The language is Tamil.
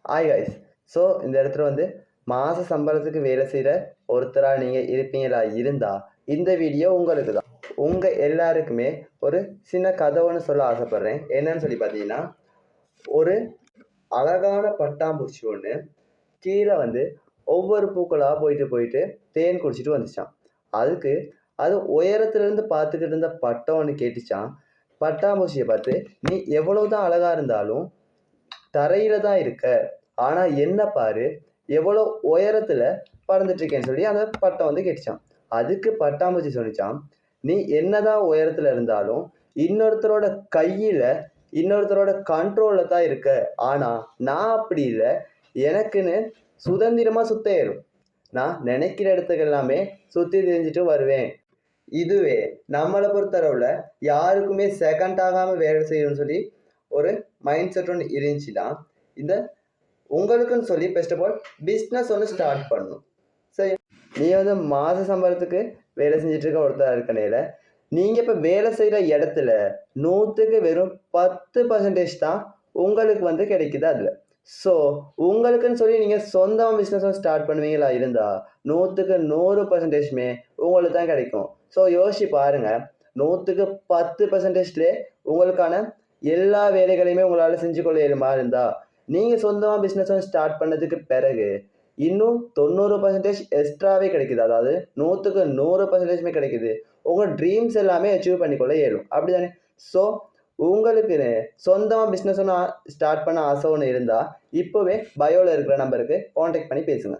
Hi guys. ஸோ இந்த இடத்துல வந்து மாத சம்பளத்துக்கு வேலை செய்கிற ஒருத்தராக நீங்கள் இருப்பீங்களா இருந்தால் இந்த வீடியோ உங்களுக்கு தான். உங்கள் எல்லாருக்குமே ஒரு சின்ன கதை ஒன்று சொல்ல ஆசைப்பட்றேன். என்னன்னு சொல்லி பார்த்தீங்கன்னா, ஒரு அழகான பட்டாம்பூச்சி ஒன்று கீழே வந்து ஒவ்வொரு பூக்களாக போயிட்டு தேன் குடிச்சிட்டு வந்துச்சான். அதுக்கு அது உயரத்துலேருந்து பார்த்துக்கிட்டு இருந்த பட்டம் ஒன்று கேட்டுச்சான். பட்டாம்பூச்சியை பார்த்து, நீ எவ்வளவுதான் அழகா இருந்தாலும் தரையில தான் இருக்க, ஆனா என்ன பாரு எவ்வளோ உயரத்துல பறந்துட்டு இருக்கேன்னு சொல்லி அந்த பட்டம் வந்து கேட்டுச்சான். அதுக்கு பட்டாம்பூச்சி சொல்லிச்சான், நீ என்னதான் உயரத்துல இருந்தாலும் இன்னொருத்தரோட கையில இன்னொருத்தரோட கண்ட்ரோல்ல தான் இருக்க, ஆனா நான் அப்படி இல்லை, எனக்குன்னு சுதந்திரமா சுத்த ஏறும், நான் நினைக்கிற இடத்துக்கு எல்லாமே சுத்தி தெரிஞ்சுட்டு வருவேன். இதுவே நம்மளை பொறுத்தளவுல யாருக்குமே செகண்ட் ஆகாம வேலை செய்யணும்னு சொல்லி ஒரு மைண்ட் செட் ஒன்று இருந்துச்சுன்னா இந்த உங்களுக்குன்னு சொல்லி ஃபர்ஸ்ட் ஆஃப் ஆல் பிஸ்னஸ் ஒன்று ஸ்டார்ட் பண்ணணும். சரி, நீ வந்து மாத சம்பளத்துக்கு வேலை செஞ்சுட்டு இருக்க ஒருத்தர் இருக்கனையில நீங்கள் இப்போ வேலை செய்கிற இடத்துல 100க்கு வெறும் 10% தான் உங்களுக்கு வந்து கிடைக்குது அதில். ஸோ உங்களுக்குன்னு சொல்லி நீங்கள் சொந்தமாக பிஸ்னஸும் ஸ்டார்ட் பண்ணுவீங்களா இருந்தால் 100க்கு 100%மே உங்களுக்கு தான் கிடைக்கும். ஸோ யோசிச்சு பாருங்கள், 100க்கு 10%லே உங்களுக்கான எல்லா வேலைகளையுமே உங்களால் செஞ்சு கொள்ள இயலுமா இருந்தால் நீங்கள் சொந்தமாக பிஸ்னஸும் ஸ்டார்ட் பண்ணதுக்கு பிறகு இன்னும் 90% எக்ஸ்ட்ராவே கிடைக்குது. அதாவது 100க்கு 100%மே கிடைக்குது. உங்கள் ட்ரீம்ஸ் எல்லாமே அச்சீவ் பண்ணிக்கொள்ள இயலும், அப்படி தானே? ஸோ உங்களுக்குன்னு சொந்தமாக பிஸ்னஸ் ஒன்று ஸ்டார்ட் பண்ண ஆசை ஒன்று இருந்தால் இப்போவே பயோவில் இருக்கிற நம்பருக்கு காண்டாக்ட் பண்ணி பேசுங்க.